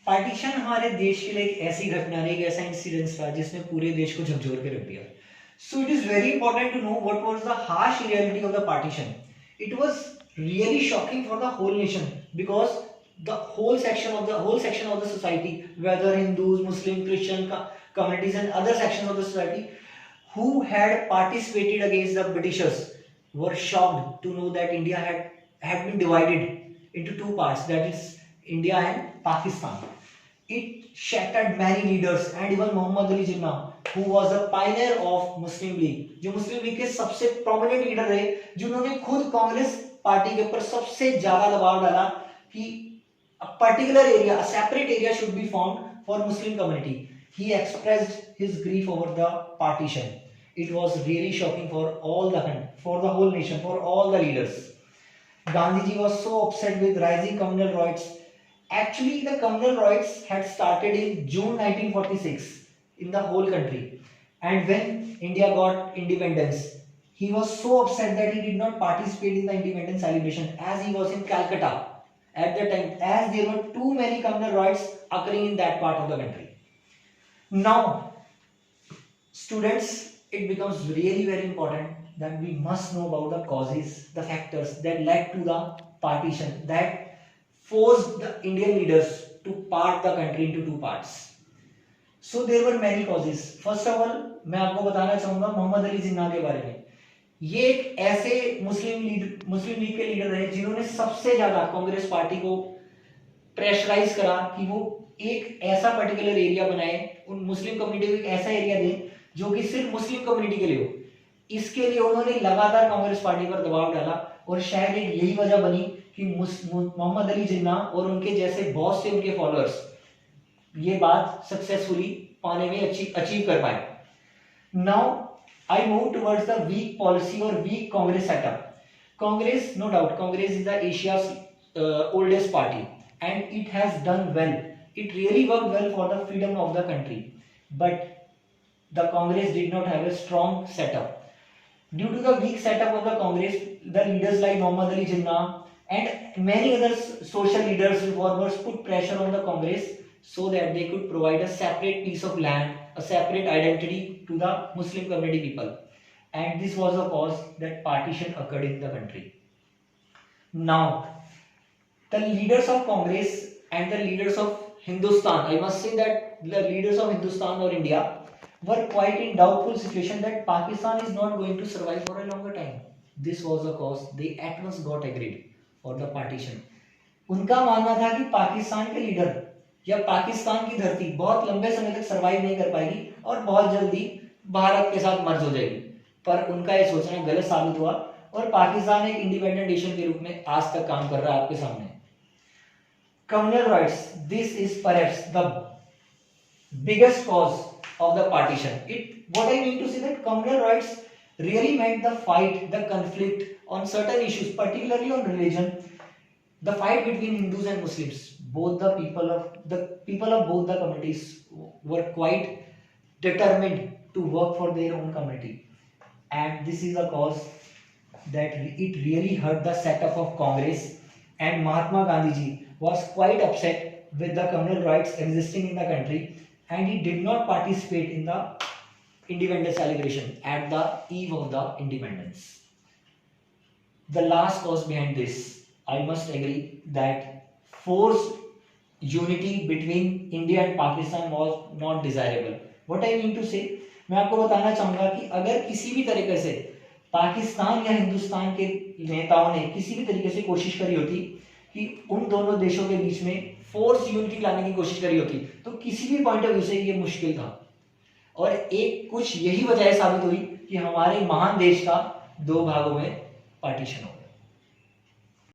Partition हमारे देश के लिए एक ऐसी घटना, एक ऐसा इंसिडेंस था जिसने पूरे देश को झकझोर के रख दिया. So it is very important to know what was the harsh reality of the partition. It was really shocking for the whole nation because the whole section of the society, whether Hindus, Muslim, Christian communities and other sections of the society who had participated against the Britishers, were shocked to know that India had been divided into two parts, that is India and Pakistan. It shattered many leaders and even Muhammad Ali Jinnah, who was a pioneer of Muslim League, जो मुस्लिम league के सबसे prominent leader रहे, जिन्होंने खुद Congress party के ऊपर सबसे ज्यादा दबाव डाला कि a particular area, a separate area should be formed for Muslim community. He expressed his grief over the partition. It was really shocking for all the whole nation, for all the leaders. Gandhiji was so upset with rising communal riots. Actually, the communal riots had started in June 1946 in the whole country. And when India got independence, he was so upset that he did not participate in the independence celebration as he was in Calcutta at the time, as there were too many communal riots occurring in that part of the country. Now, students, it becomes really very important that we must know about the causes, the factors that led to the partition, that forced the Indian leaders to part the country into two parts. So there were many causes. First of all, मैं आपको बताना चाहूंगा मोहम्मद अली जिन्ना के बारे में. ये एक ऐसे मुस्लिम लीग के लीडर रहे जिन्होंने सबसे ज्यादा कांग्रेस पार्टी को प्रेशराइज करा कि वो एक ऐसा पर्टिकुलर एरिया बनाए, उन मुस्लिम कम्युनिटी को एक ऐसा एरिया दे जो कि सिर्फ मुस्लिम कम्युनिटी के लिए हो. इसके लिए उन्होंने लगातार कांग्रेस पार्टी पर दबाव डाला और शायद एक यही वजह बनी कि मोहम्मद अली जिन्ना और उनके जैसे बहुत से उनके फॉलोअर्स ये बात सक्सेसफुली पाने में अचीव कर पाए. Now I move towards the weak policy or weak Congress setup. Congress, no doubt, Congress is the Asia's oldest party and it has done well. It really worked well for the freedom of the country. But the Congress did not have a strong setup. Due to the weak setup of the Congress, the leaders like Muhammad Ali Jinnah and many other social leaders, reformers put pressure on the Congress so that they could provide a separate piece of land, a separate identity to the Muslim community people. And this was the cause that partition occurred in the country. Now, the leaders of Congress and the leaders of Hindustan, I must say that the leaders of Hindustan or India were quite in doubtful situation that Pakistan is not going to survive for a longer time. This was the cause they at once got agreed for the partition. उनका मानना था कि पाकिस्तान के leader या पाकिस्तान की धरती बहुत लंबे समय तक सरवाइव नहीं कर पाएगी और बहुत जल्दी भारत के साथ मर्ज हो जाएगी. पर उनका ये सोचना गलत साबित हुआ और पाकिस्तान एक इंडिपेंडेंट नेशन के रूप में आज तक काम कर रहा है आपके सामने. Communal riots, this is perhaps the biggest cause of the partition. What I mean to say that communal riots really meant the fight, the conflict on certain issues, particularly on religion, the fight between Hindus and Muslims. Both the people of both the communities were quite determined to work for their own community, and this is a cause that it really hurt the setup of Congress. And Mahatma Gandhiji was quite upset with the communal riots existing in the country, and he did not participate in the independence celebration at the eve of the independence. The last cause behind this, I must agree that forced unity between India and Pakistan was not desirable. What I mean to say, मैं आपको बताना चाहूंगा कि अगर किसी भी तरीके से पाकिस्तान या हिंदुस्तान के नेताओं ने किसी भी तरीके से कोशिश करी होती कि उन दोनों देशों के बीच में फोर्स यूनिटी लाने की कोशिश करी होती तो किसी भी पॉइंट ऑफ व्यू से ये मुश्किल था. और एक कुछ यही वजह साबित हुई कि हमारे महान देश का दो भागों में पार्टीशन हो गया.